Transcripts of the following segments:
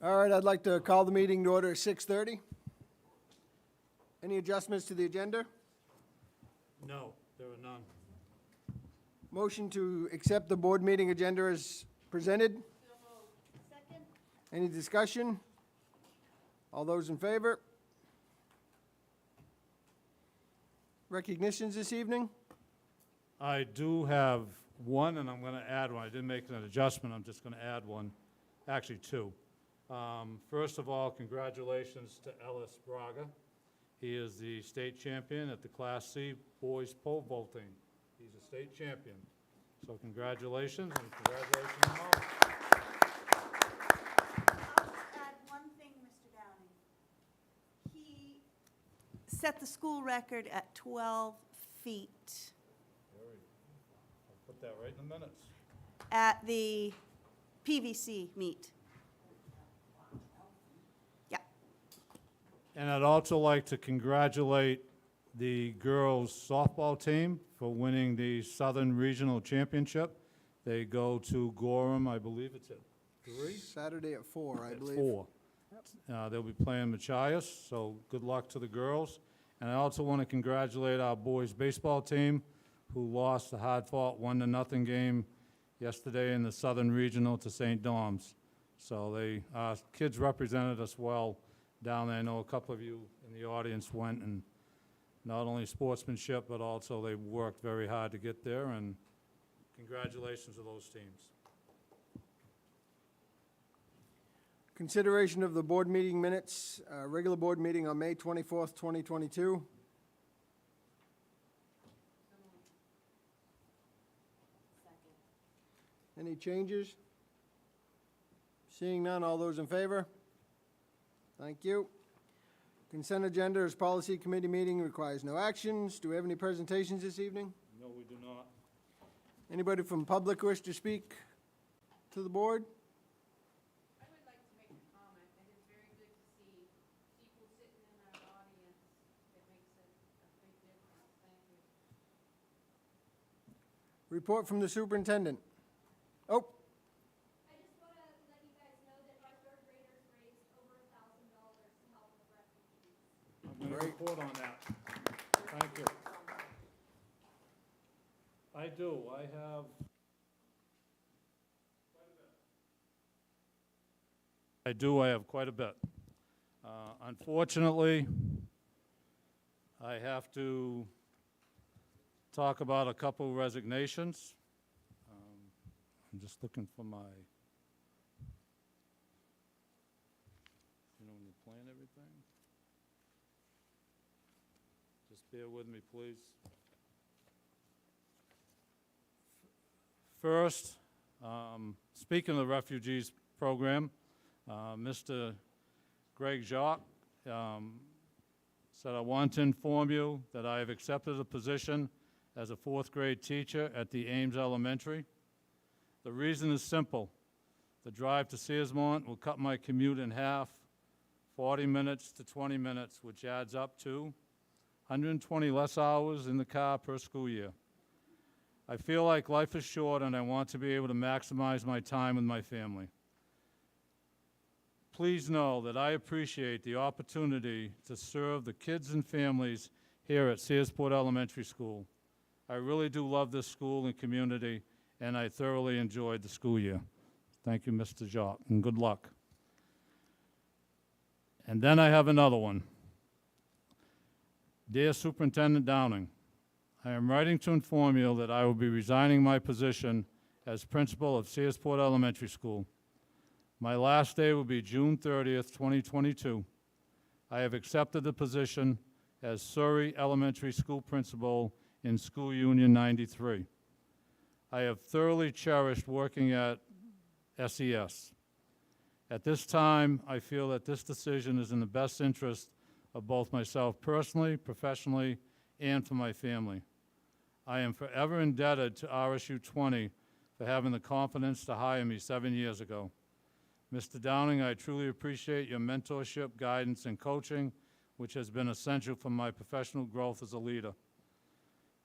All right, I'd like to call the meeting to order at 6:30. Any adjustments to the agenda? No, there are none. Motion to accept the board meeting agenda as presented. Second? Any discussion? All those in favor? Recognitions this evening? I do have one, and I'm going to add one. I didn't make an adjustment. I'm just going to add one, actually two. First of all, congratulations to Ellis Braga. He is the state champion at the Class C boys pole vaulting. He's a state champion. So congratulations, and congratulations to all. I'll just add one thing, Mr. Downing. He set the school record at 12 feet I'll put that right in the minutes. at the PVC meet. Yeah. And I'd also like to congratulate the girls softball team for winning the Southern Regional Championship. They go to Gorham, I believe it's at 3? Saturday at 4, I At believe. 4. They'll be playing Machias, so good luck to the girls. And I also want to congratulate our boys baseball team, who lost the hard-fought 1-0 game yesterday in the Southern Regional to St. Dom's. So kids represented us well down there. I know a couple of you in the audience went, and not only sportsmanship, but also they worked very hard to get there, and congratulations to those teams. Consideration of the board meeting minutes, regular board meeting on May 24th, 2022. Any changes? Seeing none, all those in favor? Thank you. Consent agenda is policy committee meeting, requires no actions. Do we have any presentations this evening? No, we do not. Anybody from public wish to speak to the board? I would like to make a comment. It is very good to see people sitting in our audience. It makes a big difference. Thank you. Report from the superintendent. Oh, I just want to let you guys know that our third graders raised over $1,000 to help the refugees. I'm going to Great. report on that. Thank you. I do. I have quite a bit. Unfortunately, I have to talk about a couple resignations. I'm just looking for my, when you plan everything. Just bear with me, please. First, speaking of the refugees program, Mr. Greg Jacques said, I want to inform you that I have accepted a position as a fourth grade teacher at the Ames Elementary. The reason is simple. The drive to Searsmont will cut my commute in half, 40 minutes to 20 minutes, which adds up to 120 less hours in the car per school year. I feel like life is short and I want to be able to maximize my time with my family. Please know that I appreciate the opportunity to serve the kids and families here at Searsport Elementary School. I really do love this school and community, and I thoroughly enjoyed the school year. Thank you, Mr. Jacques, and good luck. And then I have another one. Dear Superintendent Downing, I am writing to inform you that I will be resigning my position as principal of Searsport Elementary School. My last day will be June 30th, 2022. I have accepted the position as Surrey Elementary School principal in School Union 93. I have thoroughly cherished working at SES. At this time, I feel that this decision is in the best interest of both myself personally, professionally, and for my family. I am forever indebted to RSU 20 for having the confidence to hire me 7 years ago. Mr. Downing, I truly appreciate your mentorship, guidance, and coaching, which has been essential for my professional growth as a leader.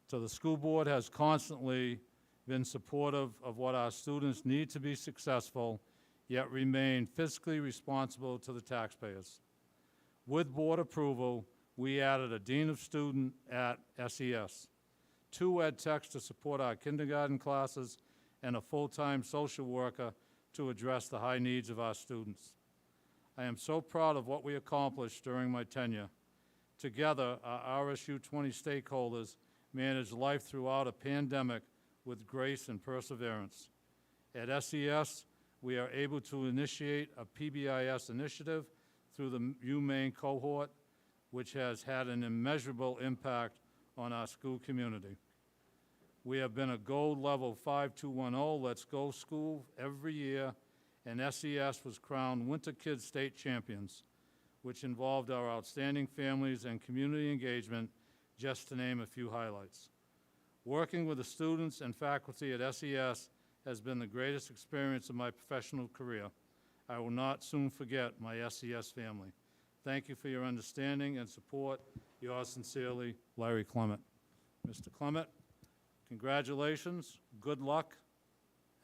So the school board has constantly been supportive of what our students need to be successful, yet remain fiscally responsible to the taxpayers. With board approval, we added a dean of student at SES, 2 ed techs to support our kindergarten classes, and a full-time social worker to address the high needs of our students. I am so proud of what we accomplished during my tenure. Together, our RSU 20 stakeholders managed life throughout a pandemic with grace and perseverance. At SES, we are able to initiate a PBIS initiative through the UMaine cohort, which has had an immeasurable impact on our school community. We have been a gold level 5210 Let's Go school every year, and SES was crowned Winter Kids State Champions, which involved our outstanding families and community engagement, just to name a few highlights. Working with the students and faculty at SES has been the greatest experience of my professional career. I will not soon forget my SES family. Thank you for your understanding and support. Yours sincerely, Larry Clement. Mr. Clement, congratulations, good luck,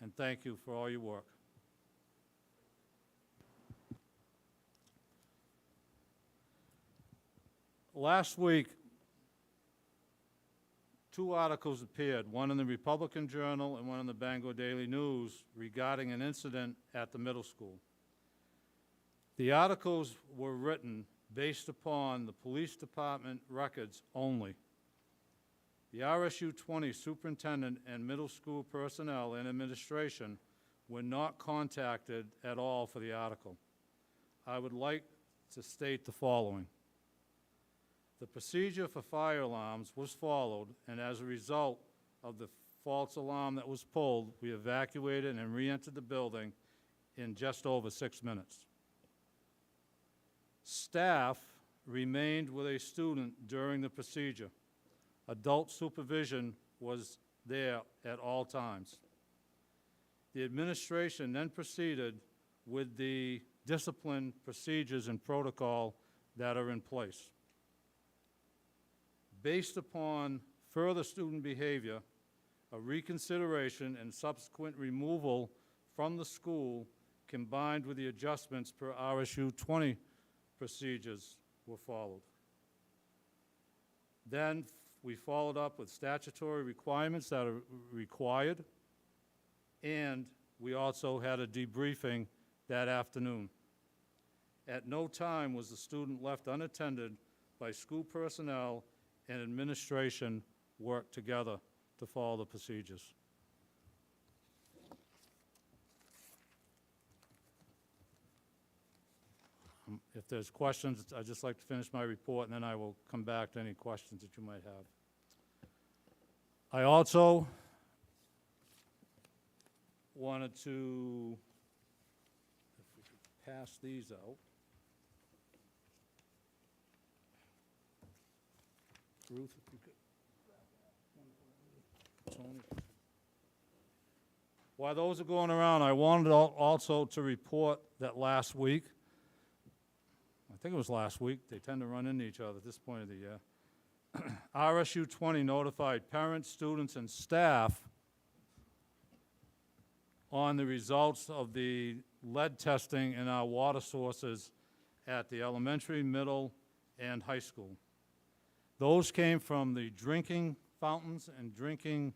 and thank you for all your work. Last week, 2 articles appeared, one in the Republican Journal and one in the Bangor Daily News, regarding an incident at the middle school. The articles were written based upon the police department records only. The RSU 20 superintendent and middle school personnel and administration were not contacted at all for the article. I would like to state the following. The procedure for fire alarms was followed, and as a result of the false alarm that was pulled, we evacuated and re-entered the building in just over 6 minutes. Staff remained with a student during the procedure. Adult supervision was there at all times. The administration then proceeded with the discipline procedures and protocol that are in place. Based upon further student behavior, a reconsideration and subsequent removal from the school, combined with the adjustments per RSU 20 procedures, were followed. Then we followed up with statutory requirements that are required, and we also had a debriefing that afternoon. At no time was the student left unattended by school personnel, and administration worked together to follow the procedures. If there's questions, I'd just like to finish my report, and then I will come back to any questions that you might have. I also wanted to, if we could pass these out. Ruth, if you could grab that. Tony. While those are going around, I wanted also to report that last week, I think it was last week, they tend to run into each other at this point of the year, RSU 20 notified parents, students, and staff on the results of the lead testing in our water sources at the elementary, middle, and high school. Those came from the drinking fountains and drinking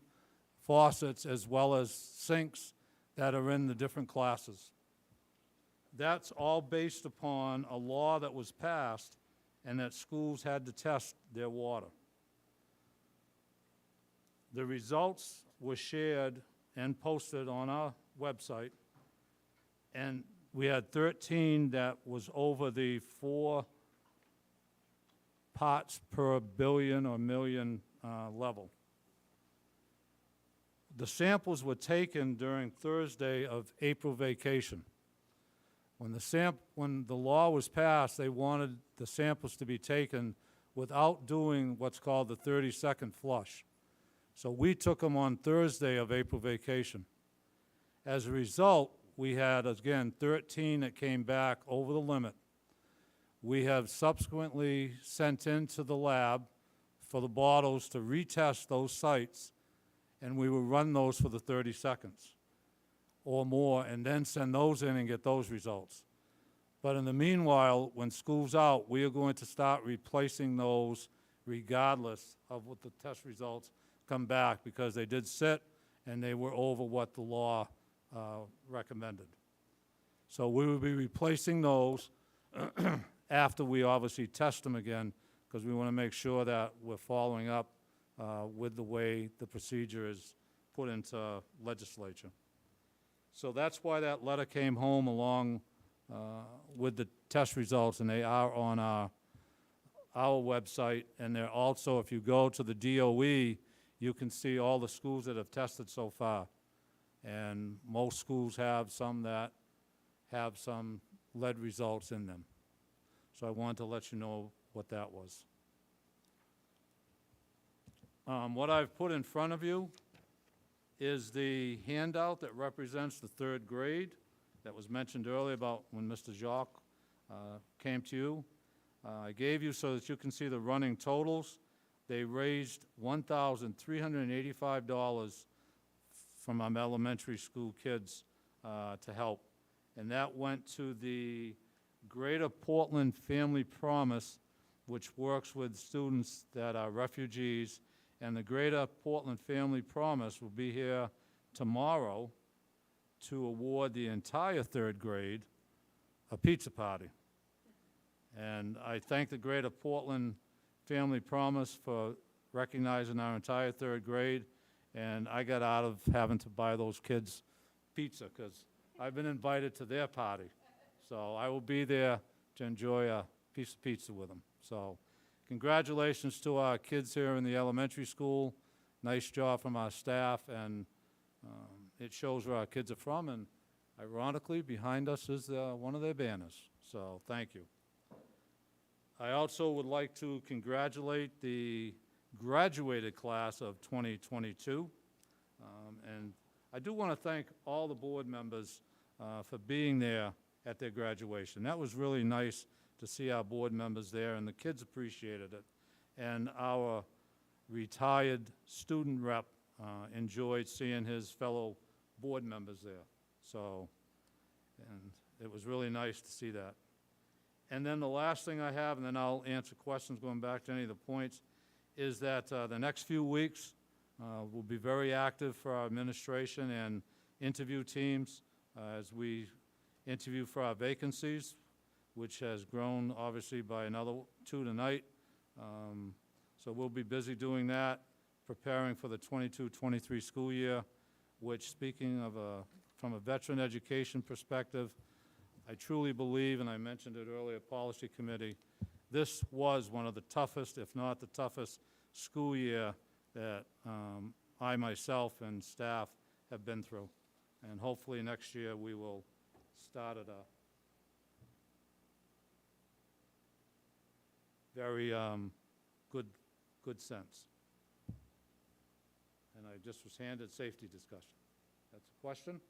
faucets, as well as sinks that are in the different classes. That's all based upon a law that was passed and that schools had to test their water. The results were shared and posted on our website, and we had 13 that was over the 4 parts per billion or million level. The samples were taken during Thursday of April vacation. When the law was passed, they wanted the samples to be taken without doing what's called the 30-second flush. So we took them on Thursday of April vacation. As a result, we had, again, 13 that came back over the limit. We have subsequently sent into the lab for the bottles to retest those sites, and we will run those for the 30 seconds. or more, and then send those in and get those results. But in the meanwhile, when school's out, we are going to start replacing those regardless of what the test results come back, because they did sit and they were over what the law recommended. So we will be replacing those after we obviously test them again, because we want to make sure that we're following up with the way the procedure is put into legislature. So that's why that letter came home along with the test results, and they are on our website, and they're also, if you go to the DOE, you can see all the schools that have tested so far. And most schools have some that have some lead results in them. So I wanted to let you know what that was. What I've put in front of you is the handout that represents the third grade that was mentioned earlier about when Mr. Jacques came to you. I gave you so that you can see the running totals. They raised $1,385 from our elementary school kids to help. And that went to the Greater Portland Family Promise, which works with students that are refugees. And the Greater Portland Family Promise will be here tomorrow to award the entire third grade a pizza party. And I thank the Greater Portland Family Promise for recognizing our entire third grade. And I got out of having to buy those kids pizza because I've been invited to their party. So I will be there to enjoy a piece of pizza with them. So congratulations to our kids here in the elementary school. Nice job from our staff, and it shows where our kids are from. And ironically, behind us is one of their banners. So thank you. I also would like to congratulate the graduated class of 2022. And I do want to thank all the board members for being there at their graduation. That was really nice to see our board members there, and the kids appreciated it. And our retired student rep enjoyed seeing his fellow board members there. So, and it was really nice to see that. And then the last thing I have, and then I'll answer questions going back to any of the points, is that the next few weeks will be very active for our administration and interview teams as we interview for our vacancies, which has grown obviously by another 2 tonight. So we'll be busy doing that, preparing for the 22-23 school year, which, speaking of from a veteran education perspective, I truly believe, and I mentioned it earlier, Policy Committee, this was one of the toughest, if not the toughest, school year that I myself and staff have been through. And hopefully next year we will start at a very good sense. And I just was handed safety discussion. That's a question?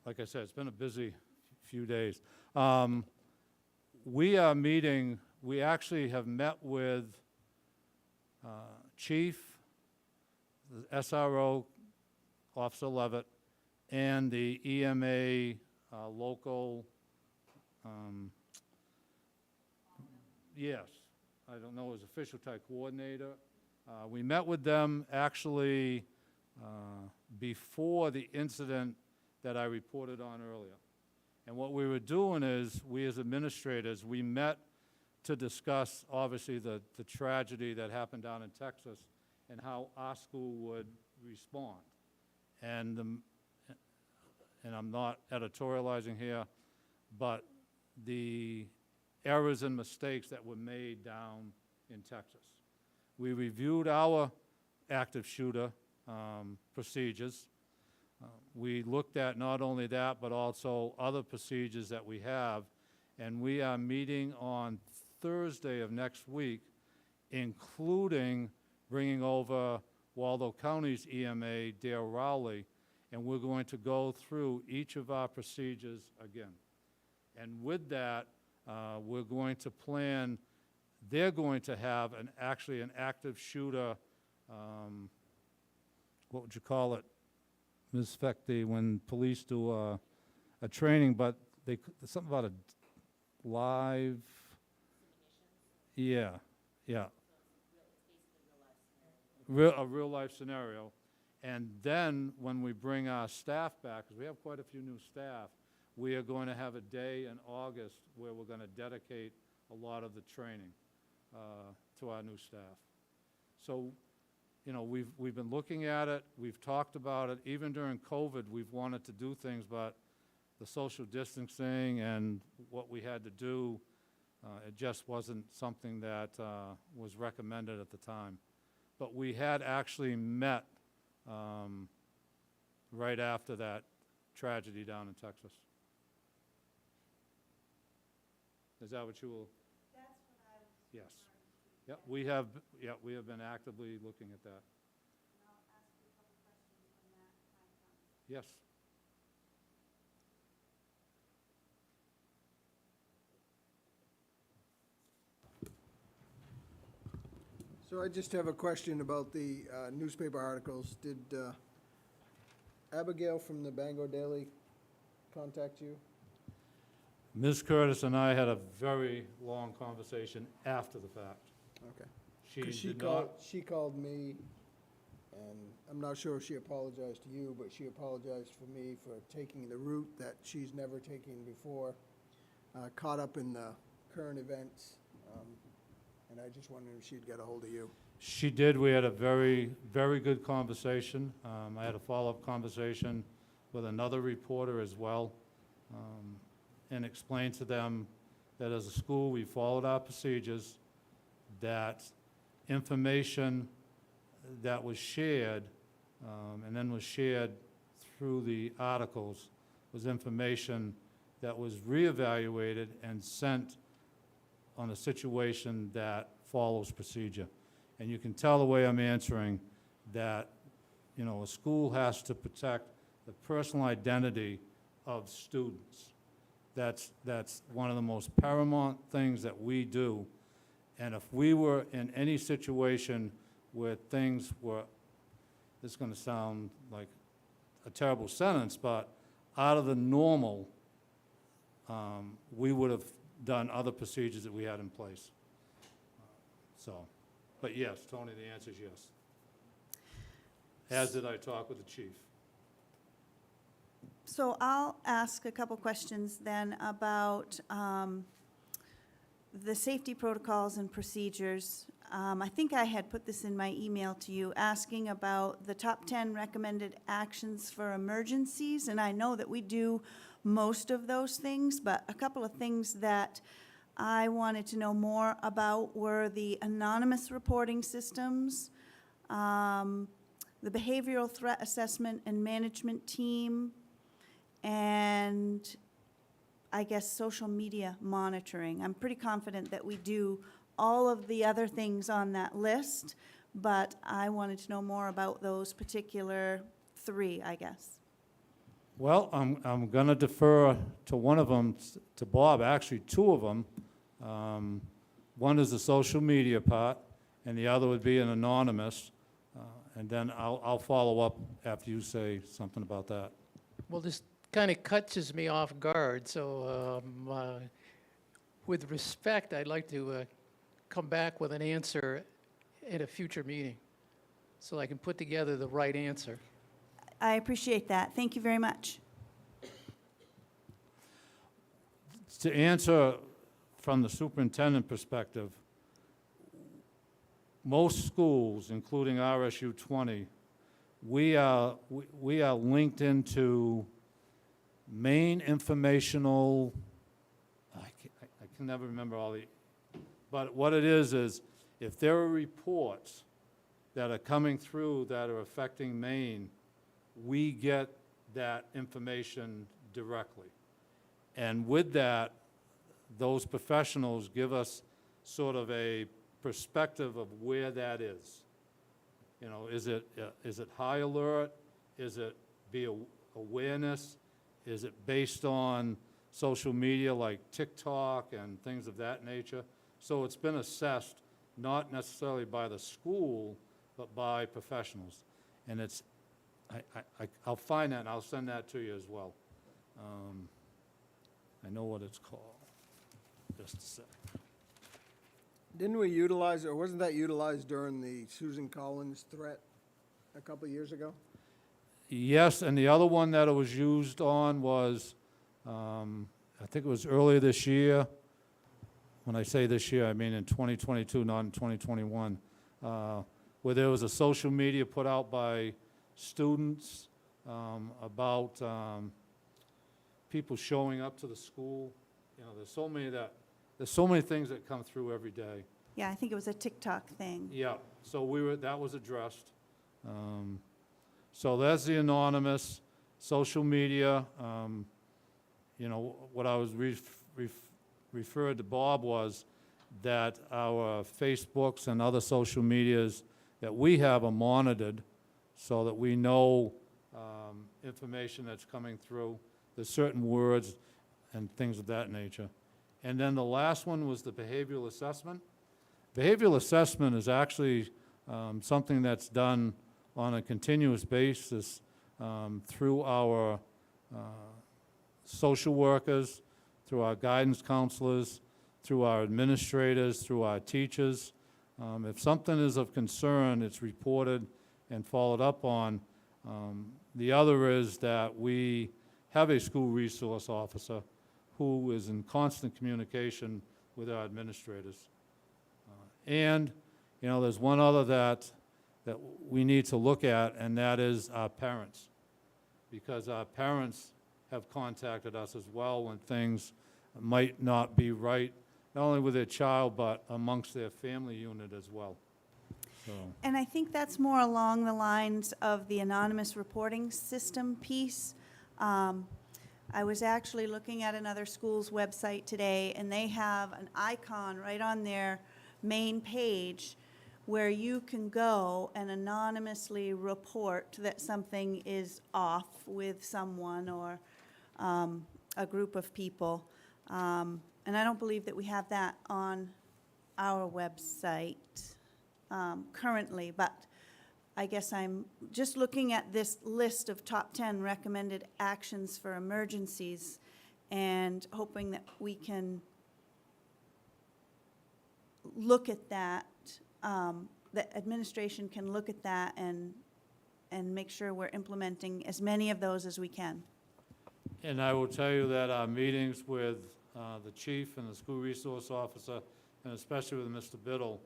Like I said, it's been a busy few days. We are meeting, we actually have met with Chief, the SRO, Officer Levitt, and the EMA local, yes, I don't know his official type coordinator. We met with them actually before the incident that I reported on earlier. And what we were doing is, we as administrators, we met to discuss, obviously, the tragedy that happened down in Texas and how our school would respond. And I'm not editorializing here, but the errors and mistakes that were made down in Texas. We reviewed our active shooter procedures. We looked at not only that, but also other procedures that we have, and we are meeting on Thursday of next week, including bringing over Waldo County's EMA, Dale Rowley, and we're going to go through each of our procedures again. And with that, we're going to plan, they're going to have actually an active shooter, what would you call it, Ms. Fecti, when police do a training, but something about a live, yeah, a real life scenario. And then when we bring our staff back, because we have quite a few new staff, we are going to have a day in August where we're going to dedicate a lot of the training to our new staff. So, you know, we've been looking at it, we've talked about it. Even during COVID, we've wanted to do things, but the social distancing and what we had to do, it just wasn't something that was recommended at the time. But we had actually met right after that tragedy down in Texas. Is that what you will? That's what I was. Yes. Yep, we have been actively looking at that. And I'll ask you a couple questions when that time comes. Yes. So I just have a question about the newspaper articles. Did Abigail from the Bangor Daily contact you? Ms. Curtis and I had a very long conversation after the fact. Okay. 'Cause She did not, she called me, and I'm not sure if she apologized to you, but she apologized for me for taking the route that she's never taken before, caught up in the current events, and I just wondered if she'd get a hold of you. she did. We had a very, very good conversation. I had a follow-up conversation with another reporter as well, and explained to them that as a school, we followed our procedures, that information that was shared, and then was shared through the articles, was information that was reevaluated and sent on a situation that follows procedure. And you can tell the way I'm answering that, you know, a school has to protect the personal identity of students. That's one of the most paramount things that we do. And if we were in any situation where things were, this is going to sound like a terrible sentence, but out of the normal, we would have done other procedures that we had in place. So, but yes, Tony, the answer is yes. As did I talk with the chief. So I'll ask a couple questions then about the safety protocols and procedures. I think I had put this in my email to you, asking about the top 10 recommended actions for emergencies, and I know that we do most of those things, but a couple of things that I wanted to know more about were the anonymous reporting systems, the behavioral threat assessment and management team, and I guess social media monitoring. I'm pretty confident that we do all of the other things on that list, but I wanted to know more about those particular three, I guess. Well, I'm going to defer to one of them, to Bob, actually two of them. One is the social media part, and the other would be an anonymous. And then I'll follow up after you say something about that. Well, this kind of catches me off guard, so with respect, I'd like to come back with an answer at a future meeting, so I can put together the right answer. I appreciate that. Thank you very much. To answer from the superintendent perspective, most schools, including RSU 20, we are linked into main informational, I can never remember all the, but what it is if there are reports that are coming through that are affecting Maine, we get that information directly. And with that, those professionals give us sort of a perspective of where that is. You know, is it high alert? Is it awareness? Is it based on social media like TikTok and things of that nature? So it's been assessed not necessarily by the school, but by professionals. And it's, I'll find that and I'll send that to you as well. I know what it's called. Just a sec. Didn't we utilize, or wasn't that utilized during the Susan Collins threat a couple of years ago? Yes, and the other one that it was used on was, I think it was earlier this year. When I say this year, I mean in 2022, not in 2021, where there was a social media put out by students about people showing up to the school. You know, there's so many things that come through every day. Yeah, I think it was a TikTok thing. Yeah, so that was addressed. So that's the anonymous social media. You know, what I was referred to Bob was that our Facebooks and other social medias that we have are monitored so that we know information that's coming through. There's certain words and things of that nature. And then the last one was the behavioral assessment. Behavioral assessment is actually something that's done on a continuous basis through our social workers, through our guidance counselors, through our administrators, through our teachers. If something is of concern, it's reported and followed up on. The other is that we have a school resource officer who is in constant communication with our administrators. And, you know, there's one other that we need to look at, and that is our parents. Because our parents have contacted us as well when things might not be right, not only with their child, but amongst their family unit as well. So, And I think that's more along the lines of the anonymous reporting system piece. I was actually looking at another school's website today, and they have an icon right on their main page where you can go and anonymously report that something is off with someone or a group of people. And I don't believe that we have that on our website currently, but I guess I'm just looking at this list of top 10 recommended actions for emergencies and hoping that we can look at that, that administration can look at that and make sure we're implementing as many of those as we can. and I will tell you that our meetings with the chief and the school resource officer, and especially with Mr. Biddle,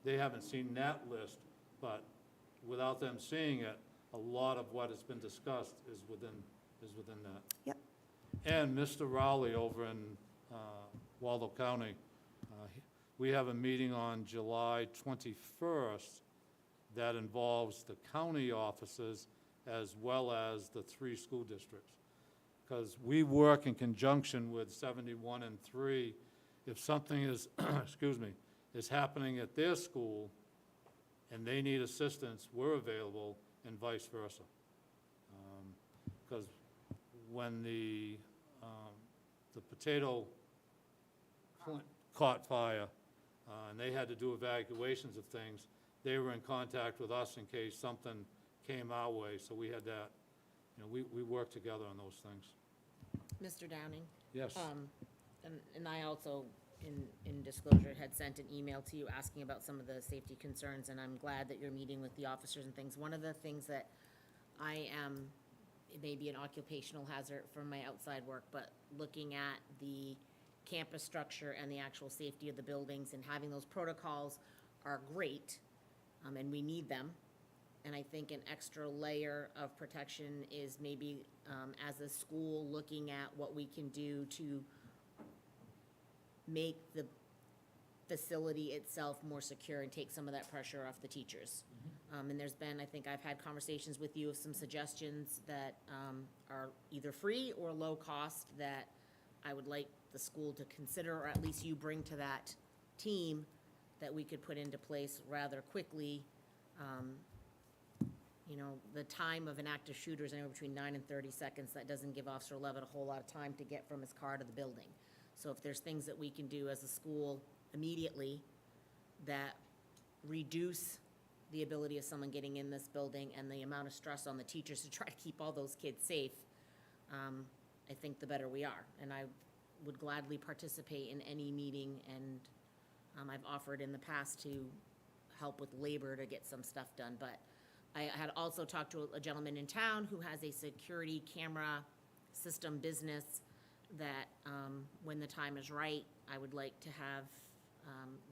they haven't seen that list, but without them seeing it, a lot of what has been discussed is within that. Yep. And Mr. Rowley over in Waldo County, we have a meeting on July 21st that involves the county offices as well as the 3 school districts. Because we work in conjunction with 71 and 3. If something is, excuse me, is happening at their school and they need assistance, we're available, and vice versa. Because when the potato plant caught fire and they had to do evacuations of things, they were in contact with us in case something came our way, so we had that, you know, we work together on those things. Mr. Downing? Yes. And I also, in disclosure, had sent an email to you asking about some of the safety concerns, and I'm glad that you're meeting with the officers and things. One of the things that I am, it may be an occupational hazard from my outside work, but looking at the campus structure and the actual safety of the buildings and having those protocols are great, and we need them. And I think an extra layer of protection is maybe, as a school, looking at what we can do to make the facility itself more secure and take some of that pressure off the teachers. And there's been, I think I've had conversations with you of some suggestions that are either free or low cost that I would like the school to consider, or at least you bring to that team that we could put into place rather quickly. You know, the time of an active shooter is anywhere between 9 and 30 seconds. That doesn't give Officer Levitt a whole lot of time to get from his car to the building. So if there's things that we can do as a school immediately that reduce the ability of someone getting in this building and the amount of stress on the teachers to try to keep all those kids safe, I think the better we are. And I would gladly participate in any meeting, and I've offered in the past to help with labor to get some stuff done. But I had also talked to a gentleman in town who has a security camera system business that, when the time is right, I would like to have,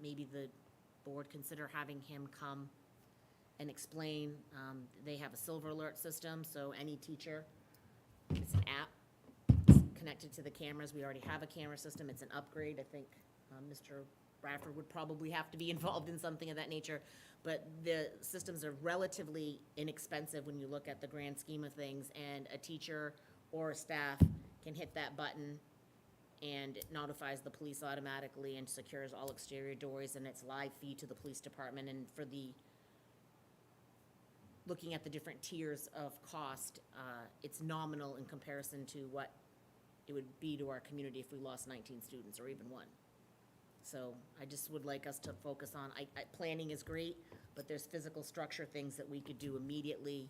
maybe the board consider having him come and explain. They have a silver alert system, so any teacher, it's an app, it's connected to the cameras. We already have a camera system. It's an upgrade. I think Mr. Bradford would probably have to be involved in something of that nature. But the systems are relatively inexpensive when you look at the grand scheme of things, and a teacher or a staff can hit that button and it notifies the police automatically and secures all exterior doors, and it's live feed to the police department. And for the, looking at the different tiers of cost, it's nominal in comparison to what it would be to our community if we lost 19 students or even one. So I just would like us to focus on, planning is great, but there's physical structure things that we could do immediately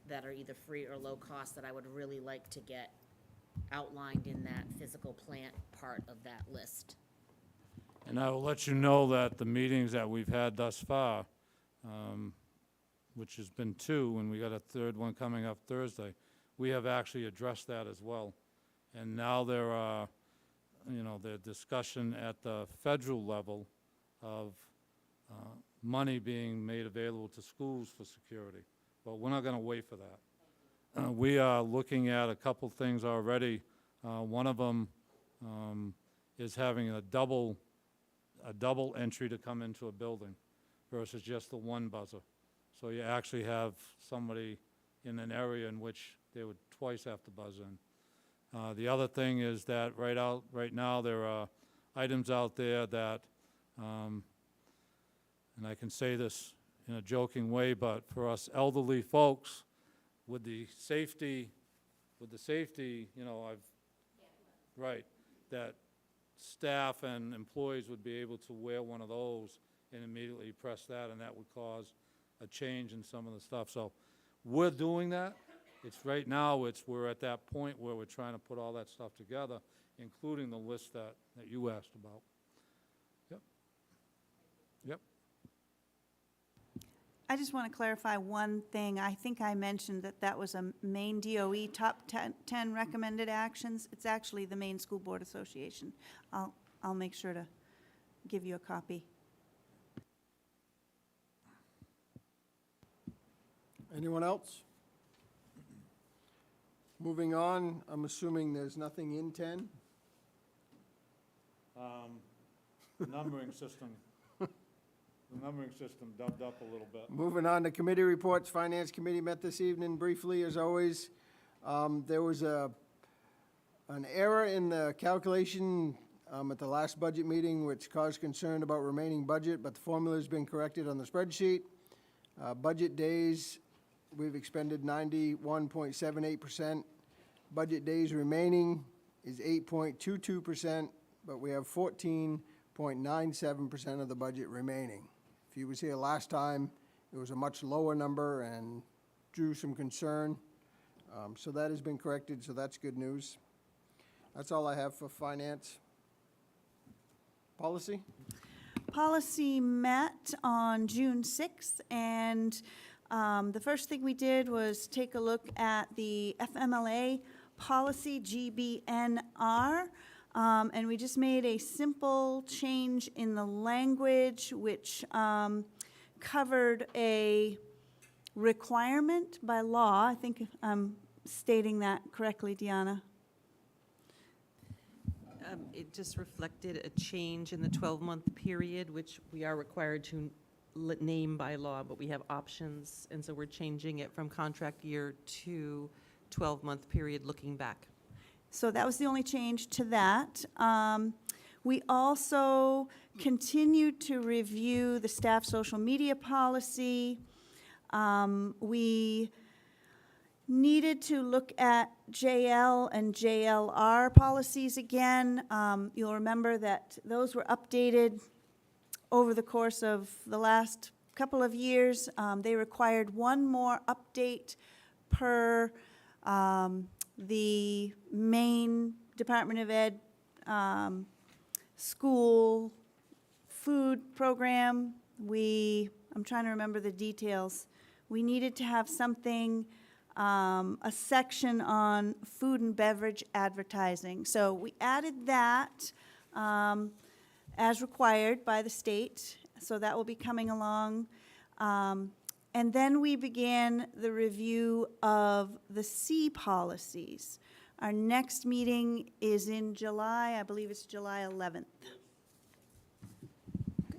that are either free or low cost that I would really like to get outlined in that physical plant part of that list. And I will let you know that the meetings that we've had thus far, which has been 2, and we got a 3rd one coming up Thursday, we have actually addressed that as well. And now there are, the discussion at the federal level of money being made available to schools for security. But we're not going to wait for that. We are looking at a couple things already. One of them is having a double entry to come into a building versus just the one buzzer. So you actually have somebody in an area in which they would twice have to buzz in. The other thing is that right now there are items out there that, and I can say this in a joking way, but for us elderly folks, with the safety, right, that staff and employees would be able to wear one of those and immediately press that, and that would cause a change in some of the stuff. So we're doing that. Right now, we're at that point where we're trying to put all that stuff together, including the list that you asked about. Yep. I just want to clarify one thing. I think I mentioned that was a Maine DOE top 10 recommended actions. It's actually the Maine School Board Association. I'll make sure to give you a copy. Anyone else? Moving on, I'm assuming there's nothing in 10? The numbering system dubbed up a little bit. Moving on to committee reports, Finance Committee met this evening briefly, as always. There was an error in the calculation at the last budget meeting, which caused concern about remaining budget, but the formula's been corrected on the spreadsheet. Budget days, we've expended 91.78%. Budget days remaining is 8.22%, but we have 14.97% of the budget remaining. If you was here last time, it was a much lower number and drew some concern. So that has been corrected, so that's good news. That's all I have for finance. Policy? Policy met on June 6th, and the first thing we did was take a look at the FMLA policy, GBNR, and we just made a simple change in the language, which covered a requirement by law. I think I'm stating that correctly, Deanna. It just reflected a change in the 12-month period, which we are required to name by law, but we have options, and so we're changing it from contract year to 12-month period looking back. So that was the only change to that. We also continued to review the staff social media policy. We needed to look at JL and JLR policies again. You'll remember that those were updated over the course of the last couple of years. They required one more update per the main Department of Ed school food program. I'm trying to remember the details. We needed to have something, a section on food and beverage advertising. So we added that as required by the state, so that will be coming along. And then we began the review of the C policies. Our next meeting is in July, I believe it's July 11th.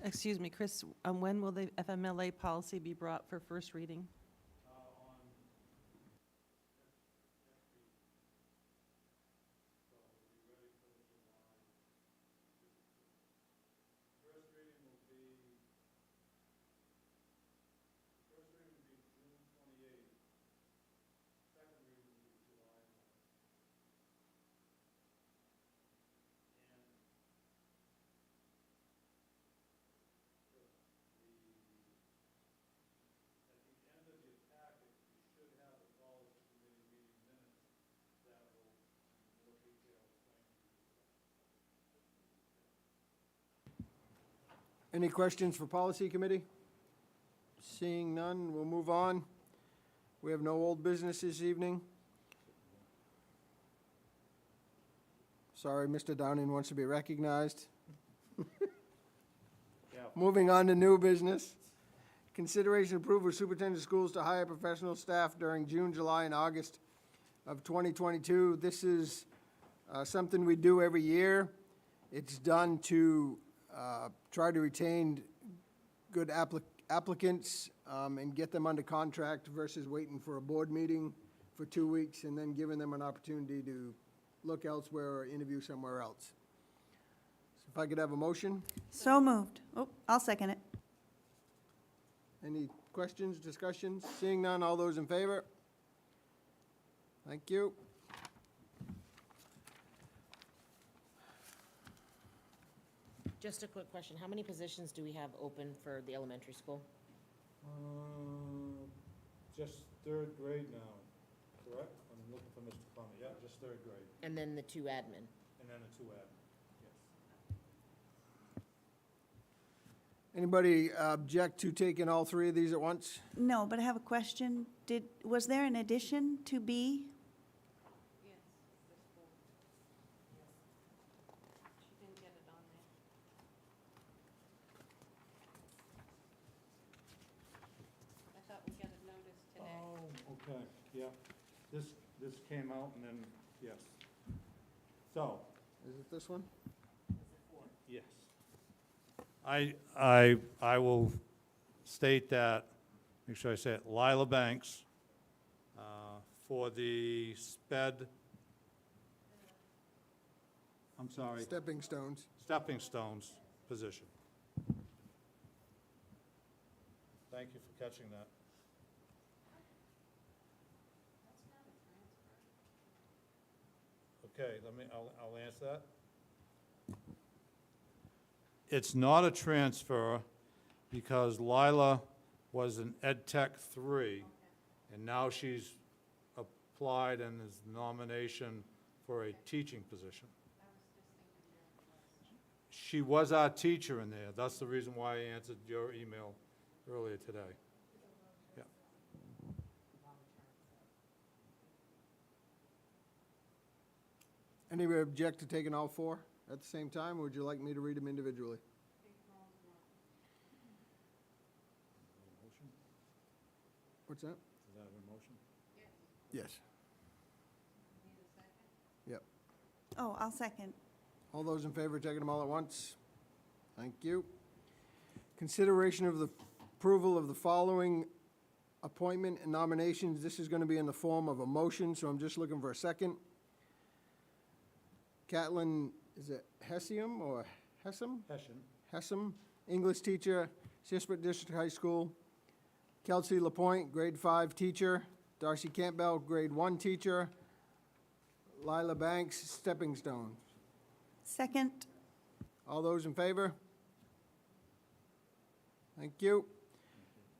Excuse me, Chris, when will the FMLA policy be brought for first reading? Any questions for Policy Committee? Seeing none, we'll move on. We have no old business this evening. Sorry, Mr. Downing wants to be recognized. Moving on to new business. Consideration approval of superintendent of schools to hire professional staff during June, July, and August of 2022. This is something we do every year. It's done to try to retain good applicants and get them under contract versus waiting for a board meeting for 2 weeks and then giving them an opportunity to look elsewhere or interview somewhere else. So if I could have a motion? So moved. Oh, I'll second it. Any questions, discussions? Seeing none, all those in favor? Thank you. Just a quick question, how many positions do we have open for the elementary school? Just third grade now, correct? I'm looking for Mr. Plummer. Yeah, just third grade, And then the 2 admin? and then a 2 admin, yes. Anybody object to taking all 3 of these at once? No, but I have a question. Was there an addition to B? Yes, the school. She didn't get it on there. I thought we got a notice today. Oh, okay, yeah. This came out and then, yes. So, Is it this one? yes. I will state that, make sure I say it, Lila Banks, for the SPED, I'm sorry, Stepping stones. Stepping Stones position. Thank you for catching that. Okay, I'll answer that. It's not a transfer because Lila was an Ed Tech 3, and now she's applied and is nomination for a teaching position. She was our teacher in there. That's the reason why I answered your email earlier today. Yeah. Anybody object to taking all 4 at the same time, or would you like me to read them individually? What's that? Is that a motion? Yes. Yep. Oh, I'll second. All those in favor of taking them all at once? Thank you. Consideration of the approval of the following appointment and nominations. This is going to be in the form of a motion, so I'm just looking for a second. Catlin, is it Hessium or Hessam? Hessam, English teacher, Searsport District High School. Kelsey Lapointe, grade 5 teacher. Darcy Campbell, grade 1 teacher. Lila Banks, stepping stone. Second. All those in favor? Thank you.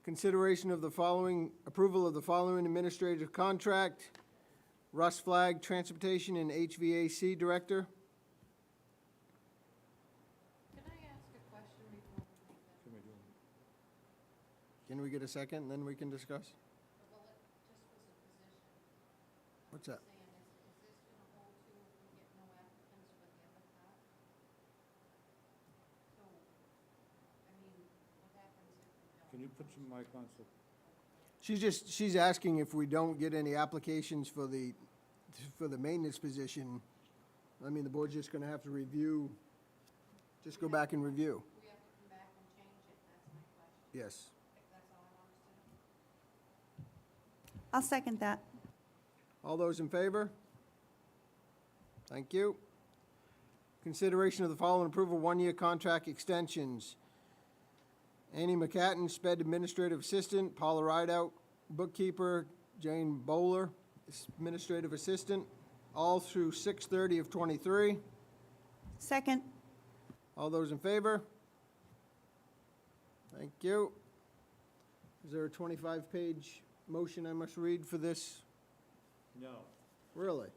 Consideration of the following, approval of the following administrative contract. Russ Flagg, Transportation and HVAC Director. Can I ask a question before we make that? Can we get a second, and then we can discuss? Well, it just was a position. What's that? Saying, is this gonna hold too if we get no applicants for the other part? So, I mean, what happens if we don't? Can you put your mic on so? She's asking if we don't get any applications for the maintenance position. I mean, the board's just gonna have to review, just go back and review. We have to come back and change it, that's my question. Yes. That's all I wanted to know. I'll second that. All those in favor? Thank you. Consideration of the following approval, one-year contract extensions. Annie McCatton, Sped Administrative Assistant, Paula Rideout, Bookkeeper, Jane Bowler, Administrative Assistant, all through 6/30 of '23. Second. All those in favor? Thank you. Is there a 25-page motion I must read for this? No. Really?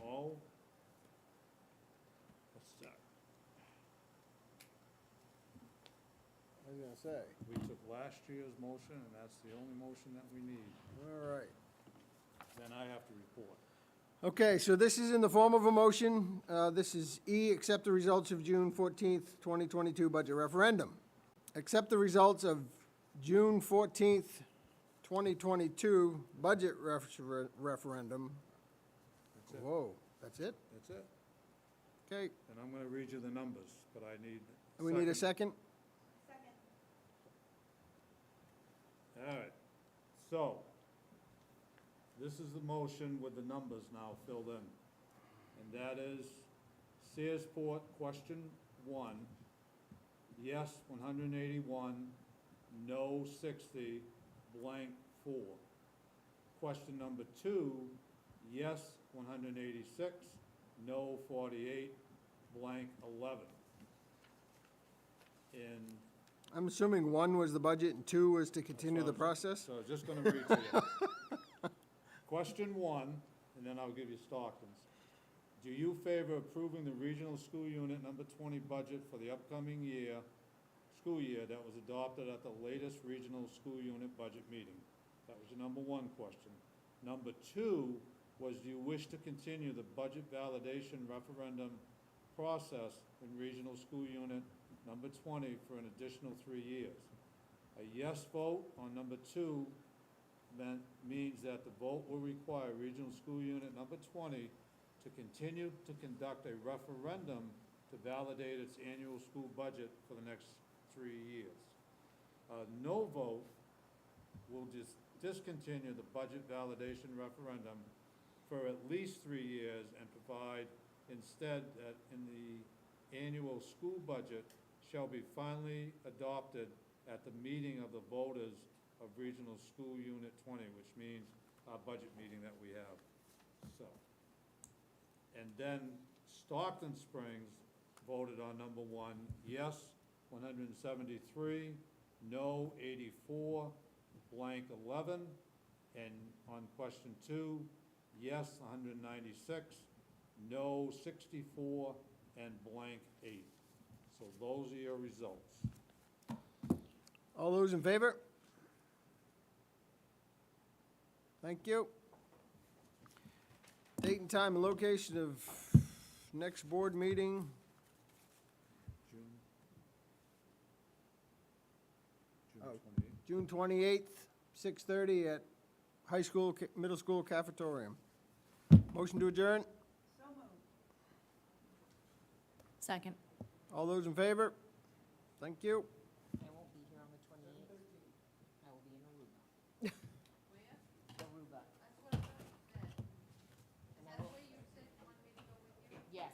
All. What's that? I was gonna say. We took last year's motion, and that's the only motion that we need. All right. Then I have to report. Okay, so this is in the form of a motion. This is E, accept the results of June 14th, 2022 budget referendum. Accept the results of June 14th, 2022 budget referendum. That's it. Whoa, that's it? That's it. Okay, And I'm gonna read you the numbers, but I need. we need a second? All right, so, this is the motion with the numbers now filled in. And that is Searsport, question 1, yes, 181, no, 60, blank, 4. Question number 2, yes, 186, no, 48, blank, 11. And I'm assuming 1 was the budget and 2 was to continue the process? so I was just gonna read to you. Question 1, and then I'll give you Stockton's. Do you favor approving the regional school unit number 20 budget for the upcoming school year that was adopted at the latest regional school unit budget meeting? That was your number 1 question. Number 2 was, do you wish to continue the budget validation referendum process in regional school unit number 20 for an additional 3 years? A yes vote on number 2 means that the vote will require regional school unit number 20 to continue to conduct a referendum to validate its annual school budget for the next 3 years. A no vote will just discontinue the budget validation referendum for at least 3 years and provide instead that in the annual school budget shall be finally adopted at the meeting of the voters of Regional School Unit 20, which means our budget meeting that we have, so. And then Stockton Springs voted on number 1, yes, 173, no, 84, blank, 11. And on question 2, yes, 196, no, 64, and blank, 8. So those are your results. All those in favor? Thank you. Date and time and location of next board meeting. June 28th. June 28th, 6:30 at high school, middle school cafetorium. Motion to adjourn? Second. All those in favor? Thank you. I won't be here on the 28th. I will be in Aruba. Aruba. That's what I thought you said. And I That's will, where you said you wanted me to go with you? yes,